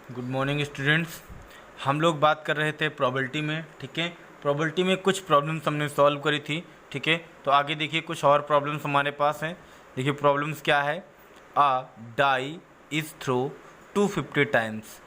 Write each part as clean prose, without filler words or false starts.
Good morning students. हम लोग बात कर रहे थे प्रोबेबिलिटी में, ठीक है। प्रोबेबिलिटी में कुछ प्रॉब्लम्स हमने सॉल्व करी थी, ठीक है। तो आगे देखिए कुछ और प्रॉब्लम्स हमारे पास हैं। देखिए प्रॉब्लम्स क्या है। अ डाई इज थ्रो 250 टाइम्स।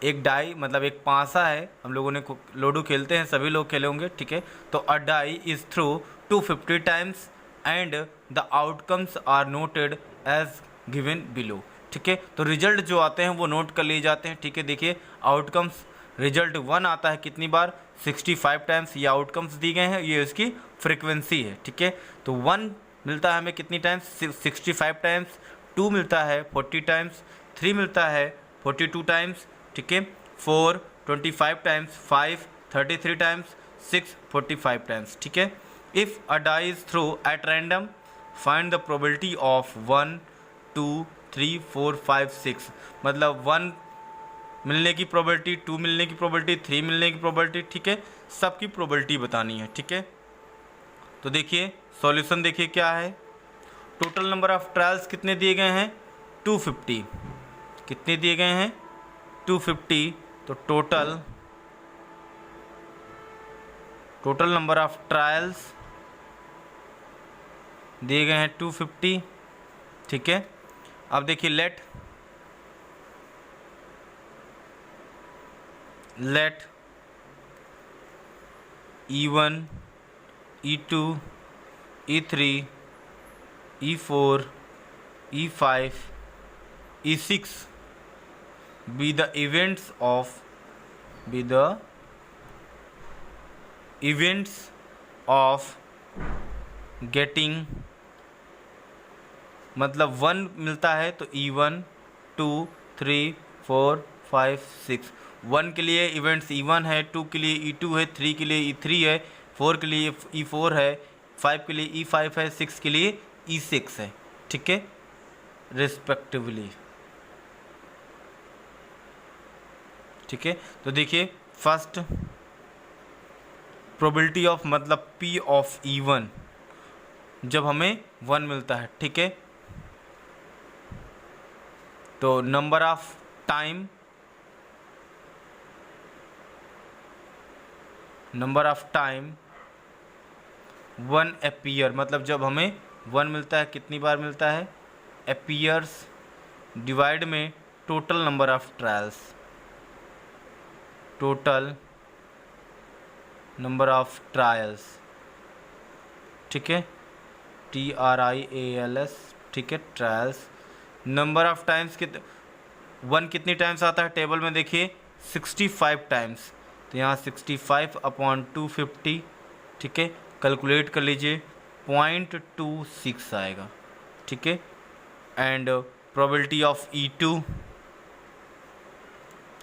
एक डाई मतलब एक पासा है, हम लोगों ने लूडो खेलते हैं, सभी लोग खेले होंगे, ठीक है। तो a die is throw 250 times and the outcomes are noted as given below, ठीक है। तो रिजल्ट जो आते हैं वो नोट कर लिए जाते हैं, ठीक है। देखिए आउटकम्स रिजल्ट 1 आता है कितनी बार, 65 टाइम्स। ये आउटकम्स दी गए हैं, ये इसकी फ्रिक्वेंसी है, ठीक है। तो 1 मिलता है हमें कितनी टाइम्स, 65 टाइम्स। 2 मिलता है 40 टाइम्स। 3 मिलता है 42 टाइम्स, ठीक है। 4 25 टाइम्स। 5 33 टाइम्स। 6 45 टाइम्स, ठीक है। If a die is throw at random find the probability of 1 2 3 4 5 6। मतलब 1 मिलने की प्रोबेबिलिटी, 2 मिलने की प्रोबेबिलिटी, 3 मिलने की प्रोबेबिलिटी, ठीक है। सबकी प्रोबेबिलिटी बतानी है, ठीक है। तो देखिए सॉल्यूशन देखिए क्या है। टोटल नंबर ऑफ ट्रायल्स कितने दिए गए हैं, 250। कितने दिए गए हैं, 250। तो टोटल नंबर ऑफ ट्रायल्स दिए गए हैं 250, ठीक है। अब देखिए late E1 E2 E3 E4 E5 E6 be the events of getting, मतलब 1 मिलता है तो E1 2 3 4 5 6। 1 के लिए इवेंट्स E1 है, 2 के लिए E2 है, 3 के लिए E3 है, 4 के लिए E4 है, 5 के लिए E5 है, 6 के लिए E6 है, ठीक है, रिस्पेक्टिवली, ठीक है। तो देखिए फर्स्ट प्रोबेबिलिटी ऑफ मतलब P ऑफ E1 जब हमें 1 मिलता है, ठीक है। तो नंबर ऑफ टाइम 1 अपीयर, मतलब जब हमें 1 मिलता है कितनी बार मिलता है, अपीयर्स डिवाइड में total number of trials, total number of trials, ठीक है, TRIALS, ठीक है, ट्रायल्स। नंबर ऑफ टाइम्स 1 कितनी टाइम्स आता है टेबल में देखिए 65 टाइम्स। तो यहाँ 65 अपॉन 250, ठीक है, कैलकुलेट कर लीजिए 0.26 आएगा, ठीक है। एंड प्रोबेबिलिटी ऑफ E2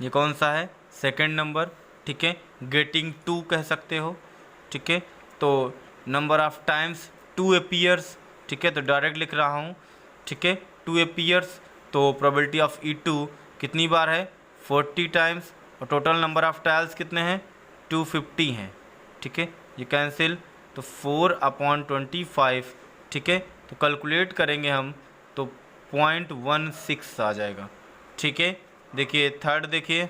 ये कौन सा है, सेकंड नंबर, ठीक है, गेटिंग 2 कह सकते हो, ठीक है। तो नंबर ऑफ टाइम्स 2 अपीयर्स, ठीक है, तो डायरेक्ट लिख रहा हूँ, ठीक है, 2 अपीयर्स। तो प्रोबेबिलिटी ऑफ E2 कितनी बार है, 40 टाइम्स। और टोटल नंबर ऑफ ट्रायल्स कितने हैं, 250 हैं, ठीक है, ये कैंसिल। तो 4 अपॉन 25, ठीक है। तो कैलकुलेट करेंगे हम तो 0.16 आ जाएगा, ठीक है। देखिए थर्ड देखिए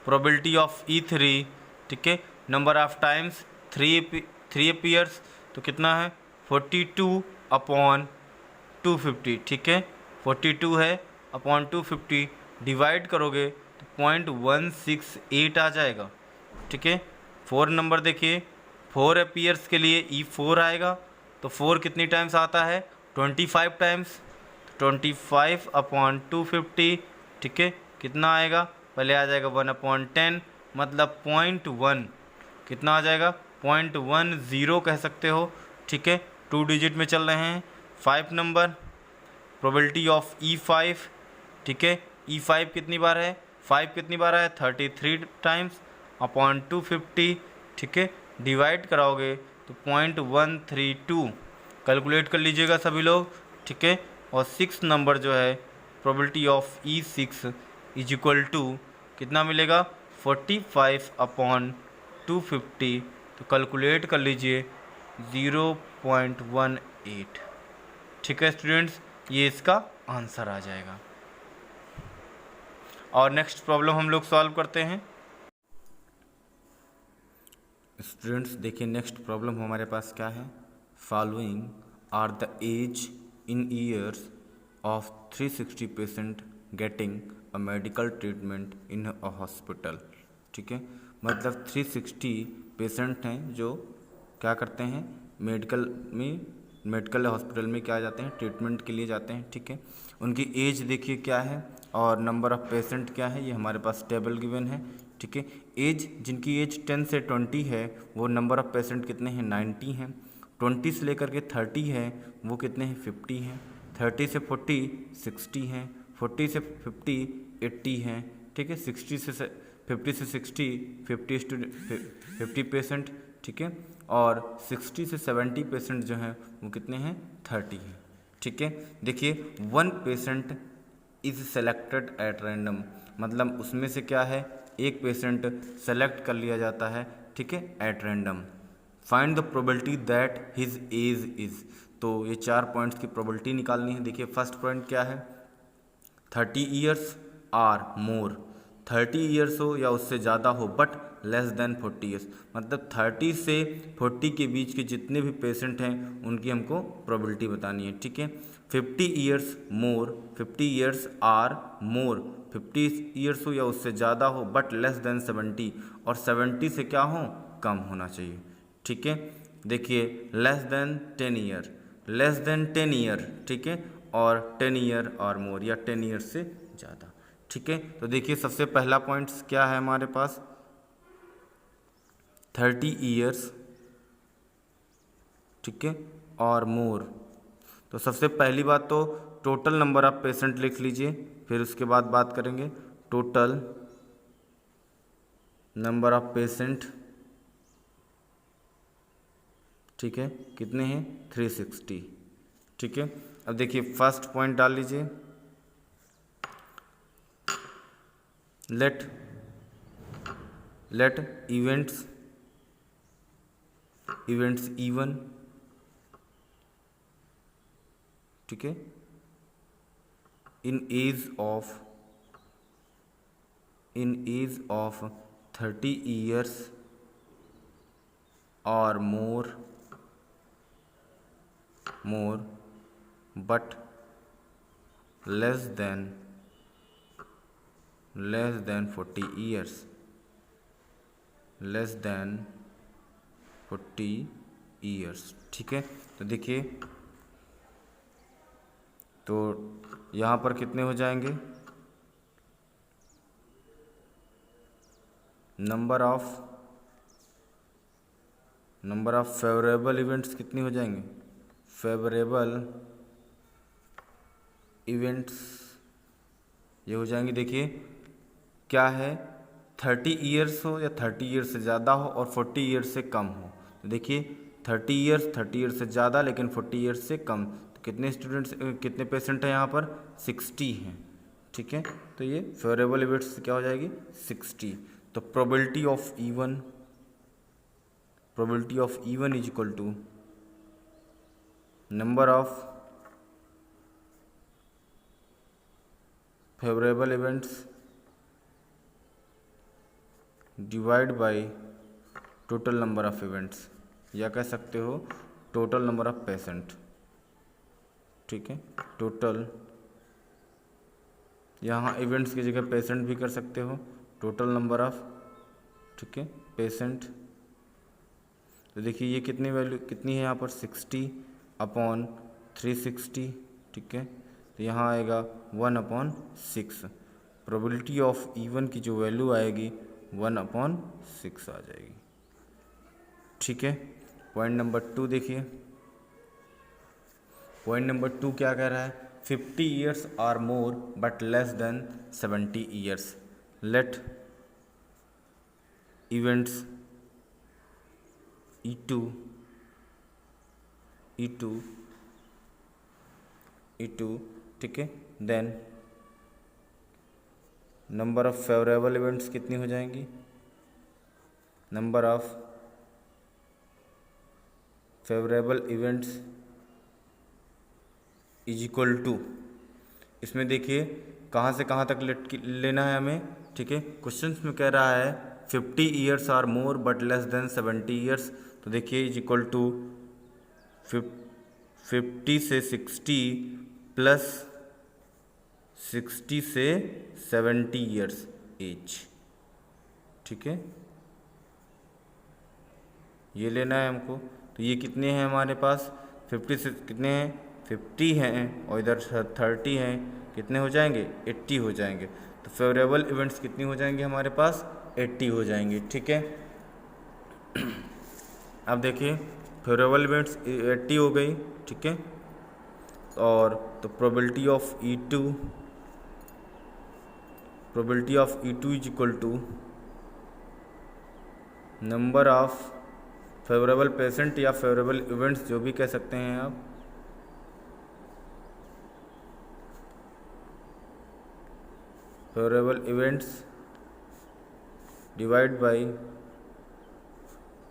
प्रोबेबिलिटी ऑफ E3, ठीक है, नंबर ऑफ टाइम्स 3 अपीयर्स। तो कितना है 42 अपॉन 250, ठीक है, 42 है अपॉन 250 डिवाइड करोगे तो 0.168 आ जाएगा, ठीक है। 4 नंबर देखिए 4 अपीयर्स के लिए E4 आएगा। तो 4 कितनी टाइम्स आता है, 25 टाइम्स। 25 अपॉन 250, ठीक है, कितना आएगा, पहले आ जाएगा 1/10, मतलब 0.1 कितना आ जाएगा, 0.10 कह सकते हो, ठीक है, 2 डिजिट में चल रहे हैं। 5 नंबर प्रोबेबिलिटी ऑफ E5, ठीक है, E5 कितनी बार है, 5 कितनी बार है, 33 टाइम्स अपॉन 250, ठीक है, डिवाइड कराओगे तो 0.132 कैलकुलेट कर लीजिएगा सभी लोग, ठीक है। और 6 नंबर जो है probability of E6 is equal to कितना मिलेगा, 45 अपॉन 250। तो कैलकुलेट कर लीजिए 0.18, ठीक है स्टूडेंट्स, ये इसका आंसर आ जाएगा। और नेक्स्ट प्रॉब्लम हम लोग सॉल्व करते हैं। स्टूडेंट्स देखिए नेक्स्ट प्रॉब्लम हमारे पास क्या है। Following are the age in years of 360 patient getting a medical treatment in a hospital. ठीक है, मतलब 360 पेशेंट हैं जो क्या करते हैं, मेडिकल हॉस्पिटल में क्या जाते हैं, ट्रीटमेंट के लिए जाते हैं। ठीक है, उनकी एज देखिए क्या है और नंबर ऑफ़ पेशेंट क्या है, ये हमारे पास टेबल गिवन है। ठीक है, एज जिनकी एज 10 से 20 है वो नंबर ऑफ़ पेशेंट कितने हैं, 90 हैं। 20 से लेकर के 30 है वो कितने हैं, 50 हैं। 30 से 40 60 हैं। 40 से 50 80 हैं। ठीक है, 60 से 50 से 60 50 पेशेंट। ठीक है, और 60 से 70 पेशेंट जो हैं वो कितने हैं, 30 हैं। ठीक है, देखिए 1 patient is selected at random, मतलब उसमें से क्या है, एक पेशेंट सेलेक्ट कर लिया जाता है। ठीक है, eight random. Find the probability that his age is, तो ये 4 पॉइंट्स की प्रोबेबिलिटी निकालनी है। देखिए फर्स्ट पॉइंट क्या है, 30 ईयर्स आर मोर, 30 ईयर्स हो या उससे ज़्यादा हो बट लेस देन 40 ईयर्स, मतलब 30 से 40 के बीच के जितने भी पेशेंट हैं उनकी हमको प्रोबेबिलिटी बतानी है। ठीक है, 50 years more, 50 years are more, 50 years हो या उससे ज़्यादा हो बट लेस देन 70, और 70 से क्या हो, कम होना चाहिए। ठीक है, देखिए less than 10 year, less than 10 year. ठीक है, और 10 ईयर और मोर, या 10 ईयर से ज़्यादा। ठीक है, तो देखिए सबसे पहला पॉइंट्स क्या है हमारे पास, 30 ईयर्स। ठीक है, और मोर, तो सबसे पहली बात तो टोटल नंबर ऑफ पेशेंट लिख लीजिए, फिर उसके बाद बात करेंगे टोटल नंबर ऑफ पेशेंट। ठीक है, कितने हैं, 360। ठीक है, अब देखिए फर्स्ट पॉइंट डाल लीजिए, लेट इवेंट्स इवन। ठीक है, इन एज ऑफ 30 ईयर्स और मोर but less then 40 years, less than 40 years. ठीक है, तो देखिए तो यहाँ पर कितने हो जाएंगे, नंबर ऑफ फेवरेबल इवेंट्स कितनी हो जाएंगे, फेवरेबल इवेंट्स ये हो जाएंगे। देखिए क्या है, 30 ईयर्स हो या 30 ईयर्स से ज़्यादा हो और 40 ईयर्स से कम हो, तो देखिए 30 ईयर्स से ज़्यादा लेकिन 40 ईयर्स से कम, तो कितने स्टूडेंट्स, कितने पेशेंट हैं यहाँ पर, 60 हैं। ठीक है, तो ये फेवरेबल इवेंट्स क्या हो जाएगी, 60। तो probability of even is equal to number of favourable events divide by total number of events, या कह सकते हो टोटल नंबर ऑफ पेशेंट। ठीक है, टोटल, यहाँ इवेंट्स की जगह पेशेंट भी कर सकते हो, टोटल नंबर ऑफ, ठीक है, पेशेंट। तो देखिए ये कितनी वैल्यू कितनी है यहाँ पर, 60 अपॉन 360। ठीक है, तो यहाँ आएगा 1/6। प्रोबेबिलिटी ऑफ इवन की जो वैल्यू आएगी 1/6 आ जाएगी। ठीक है, पॉइंट नंबर 2 देखिए, पॉइंट नंबर 2 क्या कह रहा है, 50 years are more but less than 70 years, let events E2 ठीक है, then number of favourable events कितनी हो जाएंगी, number of favourable events is equal to, इसमें देखिए कहाँ से कहाँ तक लेना है हमें, ठीक है। क्वेश्चन में कह रहा है 50 years are more but less than 70 years, तो देखिए इज इक्वल टू 50 से 60 प्लस 60 से 70 ईयर्स एज, ठीक है, ये लेना है हमको। तो ये कितने हैं हमारे पास, 50 से कितने हैं, 50 हैं और इधर 30 हैं, कितने हो जाएंगे, 80 हो जाएंगे। तो फेवरेबल इवेंट्स कितनी हो जाएंगे हमारे पास, 80 हो जाएंगे, ठीक है। अब देखिए फेवरेबल इवेंट्स 80 हो गई, ठीक है। और तो probability of E2 is equal to number of favourable patient या फेवरेबल इवेंट्स जो भी कह सकते हैं आप, favourable events divide by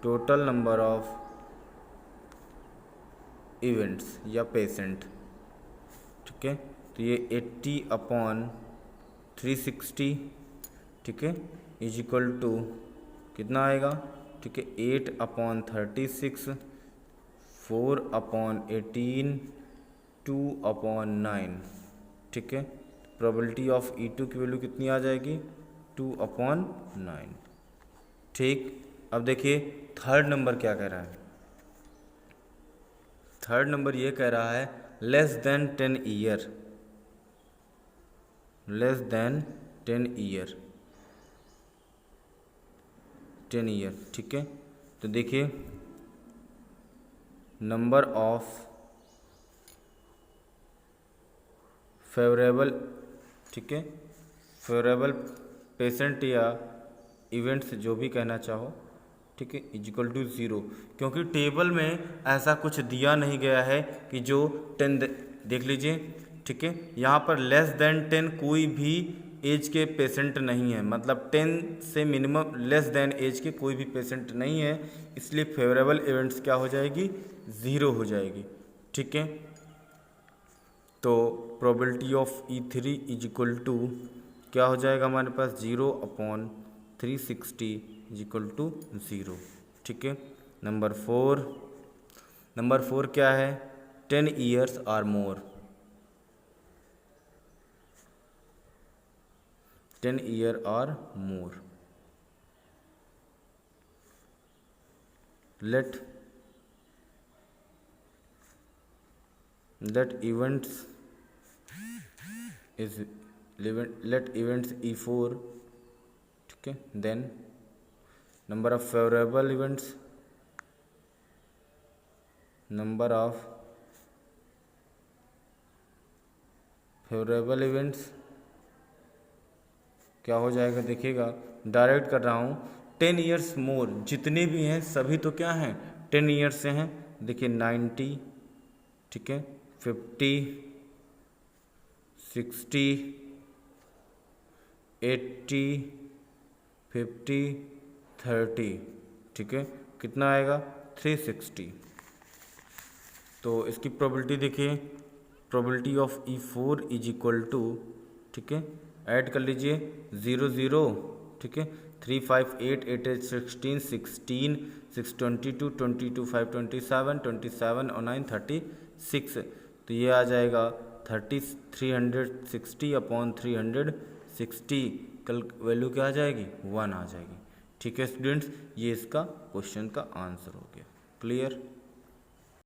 total number of events या पेशेंट, ठीक है। तो ये 80/360, ठीक है, इज इक्वल टू कितना आएगा, ठीक है, 8/36, 4/18, 2/9, ठीक है। प्रोबेबिलिटी ऑफ E2 की वैल्यू कितनी आ जाएगी, 2/9, ठीक। अब देखिए थर्ड नंबर क्या कह रहा है, थर्ड नंबर ये कह रहा है less than 10 year, less than 10 year, 10 year, ठीक है। तो देखिए नंबर ऑफ फेवरेबल, ठीक है, फेवरेबल पेशेंट या इवेंट्स जो भी कहना चाहो, ठीक है, इज इक्वल टू 0, क्योंकि टेबल में ऐसा कुछ दिया नहीं गया है कि जो 10 देख लीजिए, ठीक है। यहाँ पर लेस देन 10 कोई भी एज के पेशेंट नहीं है, मतलब 10 से मिनिमम लेस देन एज के कोई भी पेशेंट नहीं है, इसलिए फेवरेबल इवेंट्स क्या हो जाएगी, 0 हो जाएगी, ठीक है। तो probability of E3 is equal to क्या हो जाएगा हमारे पास, 0/360 इज इक्वल टू 0, ठीक है। नंबर 4 क्या है, 10 years are more, 10 year are more, let events E4, ठीक है। Then number of favourable events, number of favourable events क्या हो जाएगा, देखिएगा डायरेक्ट कर रहा हूँ, 10 ईयर्स मोर, जितने भी हैं सभी तो क्या हैं 10 ईयर्स से हैं, देखिए 90, ठीक है, 50, 60, 80, 50, 30, ठीक है, कितना आएगा 360। तो इसकी प्रोबेबिलिटी देखिए, probability of E4 is equal to, ठीक है, ऐड कर लीजिए 0 0, ठीक है, 3 5 8 8 8 16 16 6 22 22 5 27 27 और 9 36, तो ये आ जाएगा 360/360, कल वैल्यू क्या आ जाएगी, 1 आ जाएगी, ठीक है स्टूडेंट्स। ये इसका क्वेश्चन का आंसर हो गया, क्लियर।